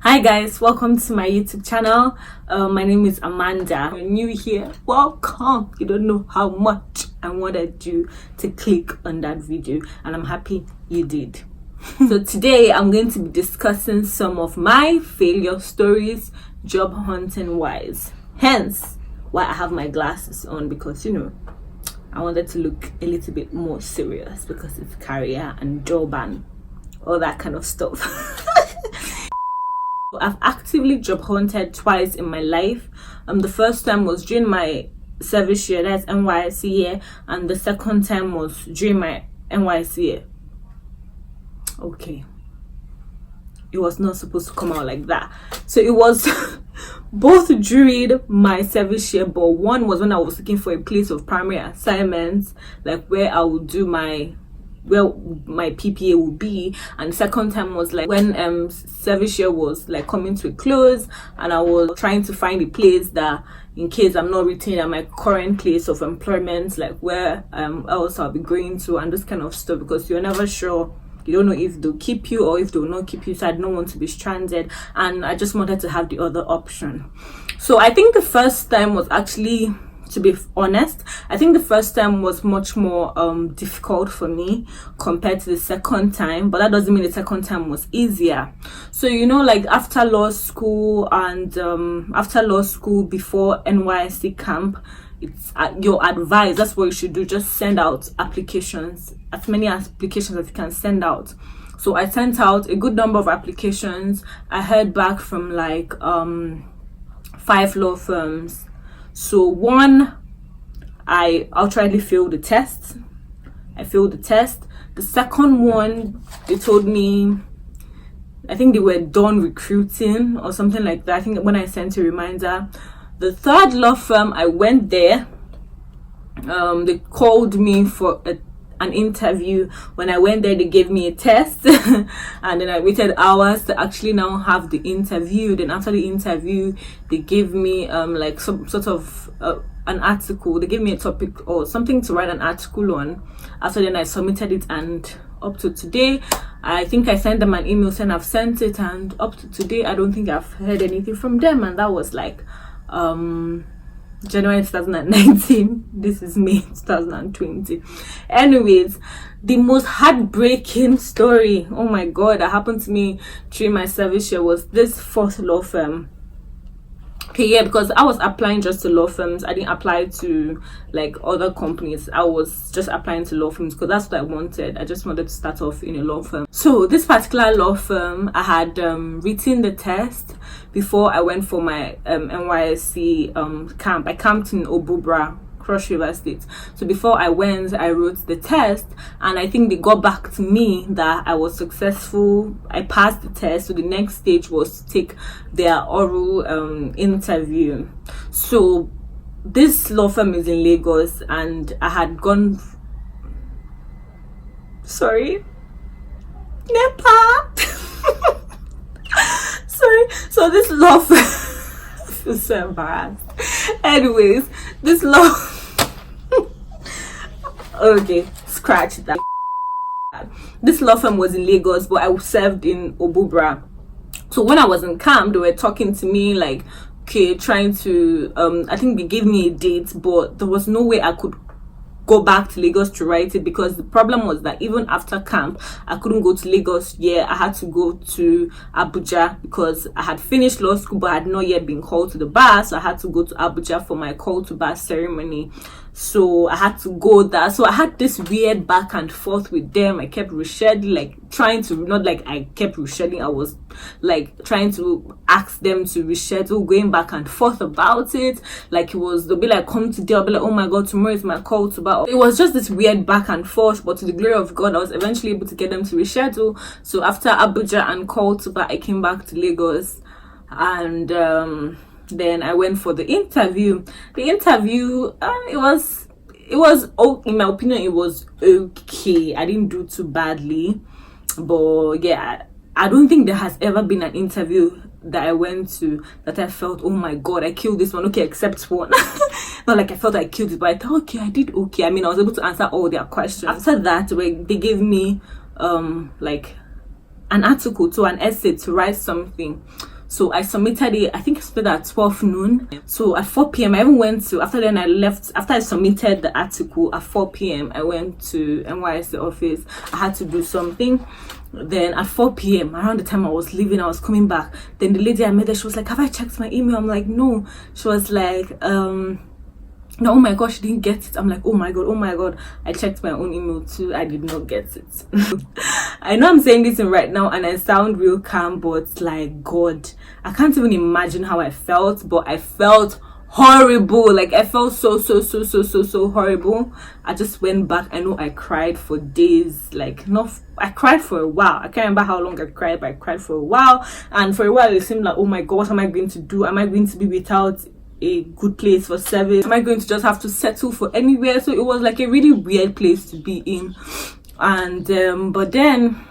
Hi guys, welcome to my YouTube channel. My name is Amanda. If you're new here, welcome. You don't know how much I wanted you to click on that video, and I'm happy you did. So today I'm going to be discussing some of my failure stories, job hunting wise. Hence why I have my glasses on, because I wanted to look a little bit more serious because it's career and job and all that kind of stuff. I've actively job hunted twice in my life. The first time was during my service year, that's NYSC year, and the second time was during my NYSC year. Okay, it was not supposed to come out like that. So it was both during my service year, but one was when I was looking for a place of primary assignments, like where I would do my PPA will be, and the second time was like when service year was like coming to a close, and I was trying to find a place that in case I'm not retained at my current place of employment, like where else I'll be going to and this kind of stuff, because you're never sure. You don't know if they'll keep you or if they'll not keep you, so I don't want to be stranded, and I just wanted to have the other option. So I think the first time was actually, to be honest, I think the first time was much more difficult for me compared to the second time, but that doesn't mean the second time was easier. So like after law school and before NYSC camp, it's your advice, that's what you should do, just send out applications, as many applications as you can send out. So I sent out a good number of applications. I heard back from like 5 law firms. So one, I outrightly failed the test. I failed the test. The second one, they told me, I think they were done recruiting or something like that. I think when I sent a reminder. The third law firm, I went there. They called me for an interview. When I went there, they gave me a test and then I waited hours to actually now have the interview. Then after the interview, they gave me like some sort of an article. They gave me a topic or something to write an article on. After then I submitted it, and up to today, I think I sent them an email saying I've sent it, and up to today I don't think I've heard anything from them. And that was like January 2019. This is May 2020. Anyways, the most heartbreaking story, oh my god, that happened to me during my service year was this fourth law firm. Okay, yeah, because I was applying just to law firms. I didn't apply to like other companies. I was just applying to law firms because that's what I wanted. I just wanted to start off in a law firm. So this particular law firm, I had written the test before I went for my NYSC camp. I camped in Obubra, Cross River State. So before I went, I wrote the test, and I think they got back to me that I was successful. I passed the test, so the next stage was to take their oral interview. So this law firm is in Lagos, and I had gone Nepal. Sorry. So this law firm I feel so embarrassed. Anyways, this law okay, scratch that. This law firm was in Lagos, but I served in Obubra. So when I was in camp, they were talking to me like, okay, trying to I think they gave me a date, but there was no way I could go back to Lagos to write it, because the problem was that even after camp I couldn't go to Lagos. I had to go to Abuja because I had finished law school but I had not yet been called to the bar, so I had to go to Abuja for my call to bar ceremony. So I had to go there. So I had this weird back and forth with them. I kept rescheduling, like trying to, not like I kept rescheduling, I was like trying to ask them to reschedule, going back and forth about it. Like it was, they'll be like, come today, I'll be like, oh my god, tomorrow is my call to bar. It was just this weird back and forth, but to the glory of God, I was eventually able to get them to reschedule. So after Abuja and call to bar, I came back to Lagos, and then I went for the interview. The interview, it was in my opinion, it was okay. I didn't do too badly, but yeah, I don't think there has ever been an interview that I went to that I felt, oh my god, I killed this one. Okay, except one. Not like I felt I killed it, but I thought, okay, I did okay. I mean, I was able to answer all their questions. After that, they gave me like an article to an essay to write something. So I submitted it, I think I submitted at 12 noon. So at 4 p.m. I even went to, after then I left, after I submitted the article at 4 p.m. I went to NYSC office. I had to do something. Then at 4 p.m. around the time I was leaving, I was coming back. Then the lady I met there, she was like, have I checked my email? I'm like, no. She was like, no, oh my gosh, she didn't get it. I'm like, oh my god, I checked my own email too, I did not get it. I know I'm saying this right now and I sound real calm, but like, God, I can't even imagine how I felt, but I felt horrible. Like, I felt so horrible. I just went back. I know I cried for days. Like, I cried for a while. I can't remember how long I cried, but I cried for a while. And for a while it seemed like, oh my god, what am I going to do? Am I going to be without a good place for service? Am I going to just have to settle for anywhere? So it was like a really weird place to be in. And but then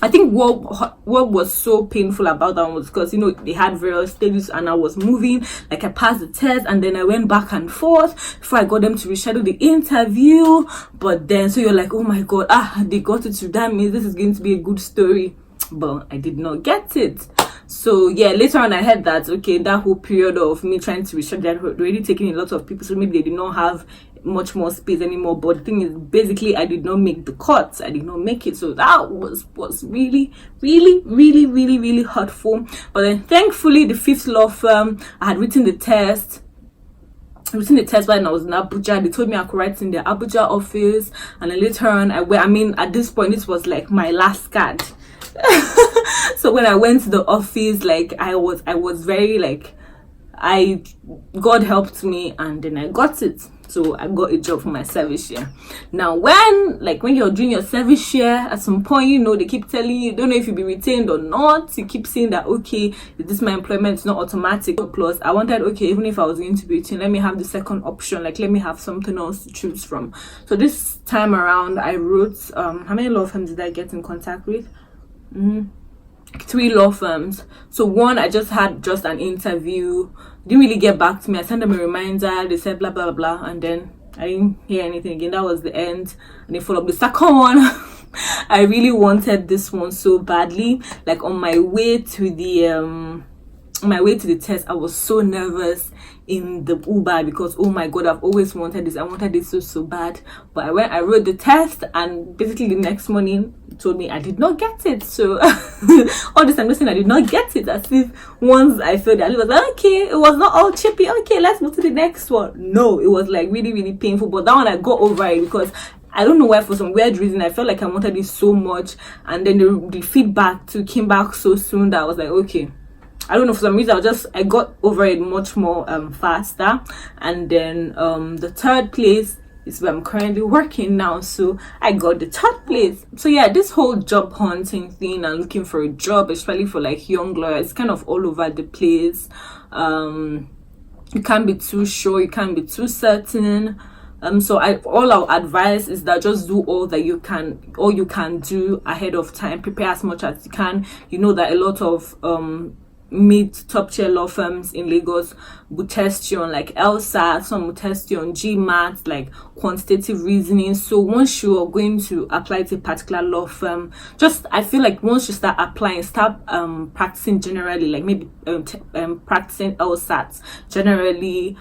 I think what was so painful about that one was because, you know, they had various stages and I was moving. Like, I passed the test and then I went back and forth before I got them to reschedule the interview. But then, so you're like, oh my god, they got it through. That means this is going to be a good story. But I did not get it. So yeah, later on I heard that, okay, that whole period of me trying to reschedule had already taken a lot of people, so maybe they did not have much more space anymore. But the thing is, basically, I did not make the cut. I did not make it. So that was really hurtful. But then thankfully, the 5th law firm, I had written the test when I was in Abuja. They told me I could write in the Abuja office, and then later on at this point, this was like my last card. So when I went to the office, like, I was very like, God helped me, and then I got it. So I got a job for my service year. Now when you're doing your service year, at some point, you know, they keep telling you, don't know if you'll be retained or not. You keep saying that, okay, this is my employment, it's not automatic. Plus I wanted, okay, even if I was going to be retained, let me have the second option, like, let me have something else to choose from. So this time around I wrote, how many law firms did I get in contact with? 3 law firms. So one, I just had an interview, didn't really get back to me. I sent them a reminder, they said blah blah blah, and then I didn't hear anything again. That was the end. And they followed up the second one. I really wanted this one so badly. Like, on my way to the test, I was so nervous in the Uber because, oh my god, I've always wanted this. I wanted this so bad. But I wrote the test, and basically the next morning told me I did not get it. So all this time listening, I did not get it, as if once I felt that, it was like, okay, it was not all chippy, okay, let's move to the next one. No, it was like really painful. But that one I got over it because I don't know why, for some weird reason, I felt like I wanted this so much, and then the feedback too came back so soon that I was like, okay, I don't know, for some reason I got over it much more faster. And then the 3rd place is where I'm currently working now, so I got the 3rd place. So yeah, this whole job hunting thing and looking for a job, especially for like young lawyers, kind of all over the place. You can't be too sure, you can't be too certain. So all our advice is that just do all you can do ahead of time. Prepare as much as you can. You know that a lot of mid top tier law firms in Lagos will test you on like LSAT, some will test you on GMAT, like quantitative reasoning. So once you are going to apply to a particular law firm, I feel like once you start applying, start practicing generally, like maybe practicing LSAT generally,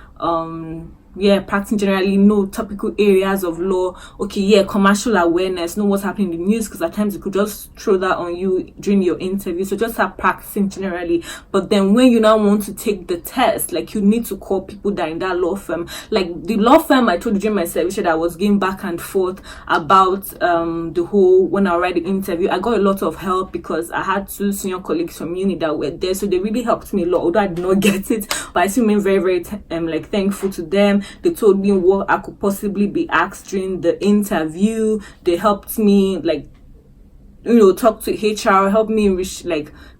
practicing generally, know topical areas of law. Okay, yeah, commercial awareness, know what's happening in the news, because at times you could just throw that on you during your interview. So just start practicing generally. But then when you now want to take the test, like, you need to call people that are in that law firm. Like the law firm I told you during my service that I was going back and forth about the whole, when I write the interview, I got a lot of help because I had 2 senior colleagues from uni that were there, so they really helped me a lot, although I did not get it. But I still remain very thankful to them. They told me what I could possibly be asked during the interview. They helped me, like, you know, talk to HR, help me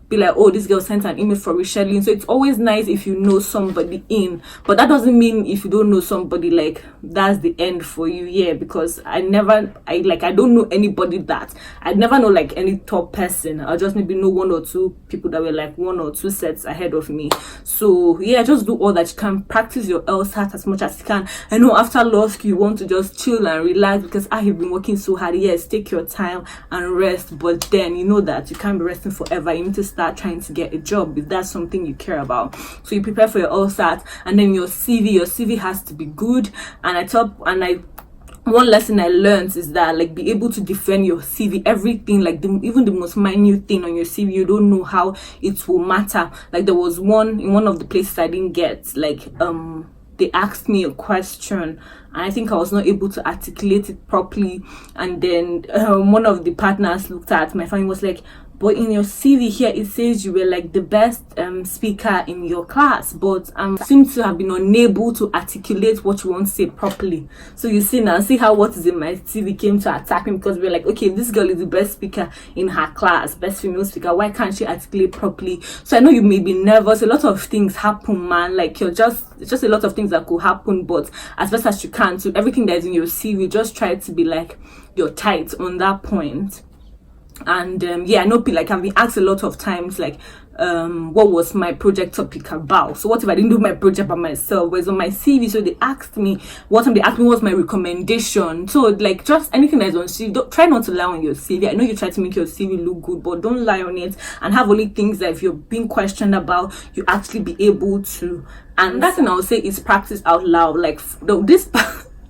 be like, oh, this girl sent an email for rescheduling. So it's always nice if you know somebody in, but that doesn't mean if you don't know somebody, like, that's the end for you. Yeah, because I don't know anybody that I never know, like, any top person. I'll just maybe know 1 or 2 people that were like 1 or 2 sets ahead of me. So yeah, just do all that you can. Practice your LSAT as much as you can. I know after law school you want to just chill and relax because you've been working so hard. Yes, take your time and rest, but then you know that you can't be resting forever. You need to start trying to get a job if that's something you care about. So you prepare for your LSAT, and then your CV has to be good. And one lesson I learned is that, like, be able to defend your CV, everything, like even the most minute thing on your CV, you don't know how it will matter. Like, there was one of the places I didn't get, like, they asked me a question and I think I was not able to articulate it properly, and then one of the partners looked at my phone and was like, but in your CV here it says you were like the best speaker in your class, but seem to have been unable to articulate what you want to say properly. So you see now, see how what is in my CV came to attack me, because we're like, okay, this girl is the best speaker in her class, best female speaker, why can't she articulate properly? So I know you may be nervous, a lot of things happen, man, like it's just a lot of things that could happen, but as best as you can, to everything that is in your CV, just try to be like you're tight on that point. And yeah, I know, like, I've been asked a lot of times, like, what was my project topic about? So what if I didn't do my project by myself? It was on my CV. So they asked me what was my recommendation. So, like, just anything that's on CV, try not to lie on your CV. I know you try to make your CV look good, but don't lie on it, and have only things that if you're being questioned about, you actually be able to. And that thing I would say is practice out loud. Like, this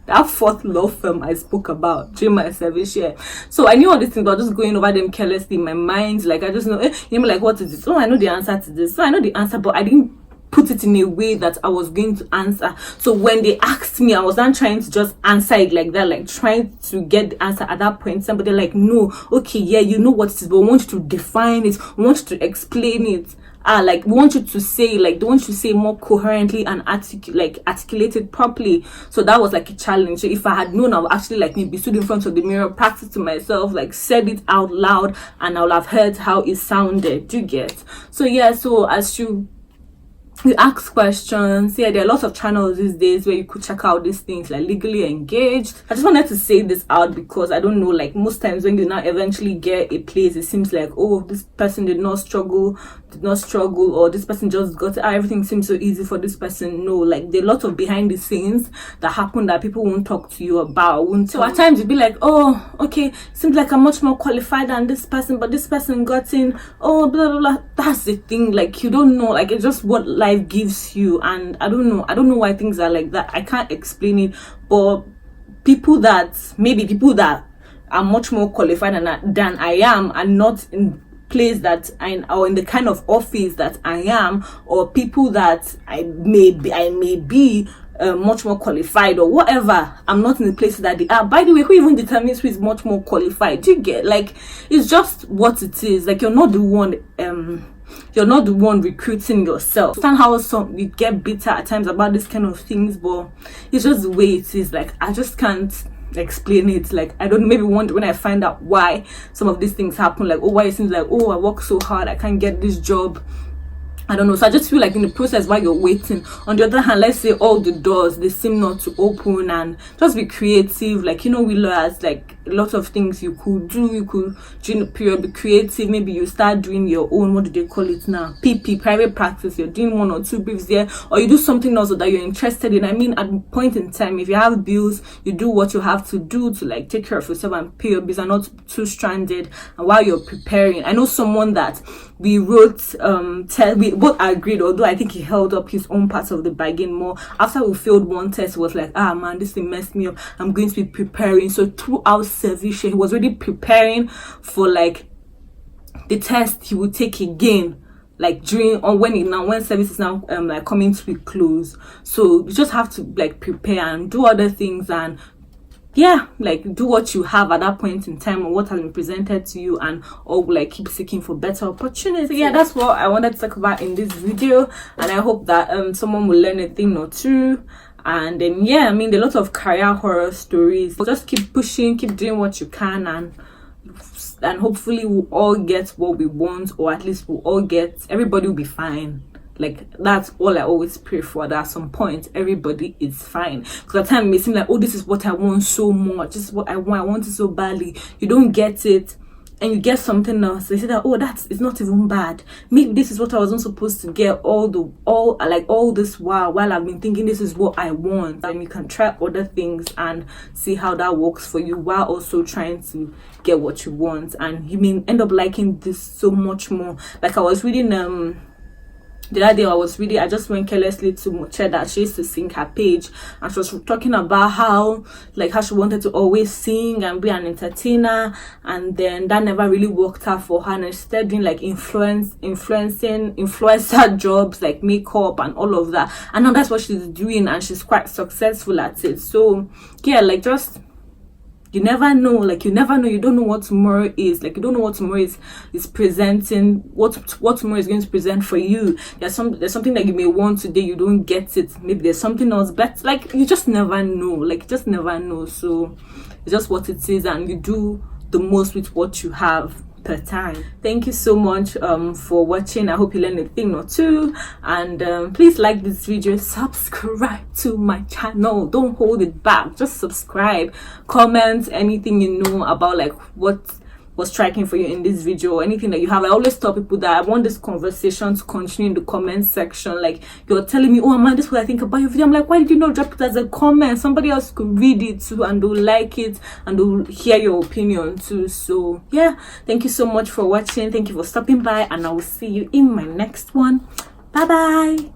that fourth law firm I spoke about during my service year. So I knew all these things, but just going over them carelessly in my mind. Like, I just know, like, what is this? Oh, I know the answer to this. So I know the answer, but I didn't put it in a way that I was going to answer. So when they asked me, I was not trying to just answer it like that, like trying to get the answer at that point. Somebody like, no, okay, yeah, you know what it is, but we want you to define it, we want you to explain it. Like, we want you to say, like, they want you to say more coherently and articulate it properly. So that was like a challenge. So if I had known, I would actually, like, maybe stood in front of the mirror, practice to myself, like, said it out loud, and I would have heard how it sounded. Do you get? So yeah, so as you ask questions, yeah, there are lots of channels these days where you could check out these things, like Legally Engaged. I just wanted to say this out because I don't know, like, most times when you now eventually get a place, it seems like, oh, this person did not struggle, or this person just got it. Everything seems so easy for this person. No, like, there are a lot of behind the scenes that happen that people won't talk to you about. So at times you'd be like, oh, okay, seems like I'm much more qualified than this person, but this person got in, oh, blah blah blah. That's the thing, like, you don't know, like, it's just what life gives you. And I don't know why things are like that. I can't explain it, but people that are much more qualified than I am, and not in place that or in the kind of office that I am, or people that I may be much more qualified or whatever, I'm not in the place that they are. By the way, who even determines who is much more qualified? Do you get? Like, it's just what it is. Like, you're not the one recruiting yourself. Understand how we get bitter at times about this kind of things, but it's just the way it is. Like, I just can't explain it. Like, I don't know, maybe one day when I find out why some of these things happen, like, oh, why it seems like, oh, I work so hard, I can't get this job, I don't know. So I just feel like in the process while you're waiting, on the other hand, let's say all the doors, they seem not to open, and just be creative. Like, you know, we lawyers, like, a lot of things you could do. You could, during the period, be creative. Maybe you start doing your own, what do they call it now, PP, private practice. You're doing 1 or 2 briefs there, or you do something else that you're interested in. I mean, at a point in time, if you have bills, you do what you have to do to, like, take care of yourself and pay your bills, and not too stranded. And while you're preparing, I know someone that we wrote, we both agreed, although I think he held up his own part of the bargain more. After we failed one test, he was like, man, this thing messed me up, I'm going to be preparing. So throughout service, he was already preparing for, like, the test he would take again, like, when service is now like coming to a close. So you just have to, like, prepare and do other things, and yeah, like, do what you have at that point in time, or what has been presented to you, and like, keep seeking for better opportunities. So yeah, that's what I wanted to talk about in this video, and I hope that someone will learn a thing or two. And then yeah, I mean, there are lots of career horror stories. But just keep pushing, keep doing what you can, and hopefully we'll all get what we want, or at least everybody will be fine. Like, that's all I always pray for, that at some point everybody is fine. Because at times it may seem like, oh, this is what I want so much, this is what I want it so badly. You don't get it, and you get something else, they say that, oh, it's not even bad, maybe this is what I wasn't supposed to get all this while I've been thinking this is what I want. And you can try other things and see how that works for you while also trying to get what you want, and you may end up liking this so much more. Like I was reading the other day, I just went carelessly to Moche that she used to sing her page, and she was talking about how she wanted to always sing and be an entertainer, and then that never really worked out for her, and instead doing influencer jobs like makeup and all of that, and now that's what she's doing, and she's quite successful at it. So yeah, just you never know, you don't know what tomorrow is. You don't know what tomorrow is presenting, what tomorrow is going to present for you. There's something that you may want today, you don't get it, maybe there's something else better. You just never know. So it's just what it is, and you do the most with what you have per time. Thank you so much for watching. I hope you learned a thing or two, and please like this video, subscribe to my channel, don't hold it back, just subscribe, comment anything you know about what was striking for you in this video, or anything that you have. I always tell people that I want this conversation to continue in the comment section. You're telling me, oh man, this is what I think about your video. I'm like, why did you not drop it as a comment? Somebody else could read it too, and they'll like it, and they'll hear your opinion too. So yeah, thank you so much for watching. Thank you for stopping by, and I will see you in my next one. Bye bye.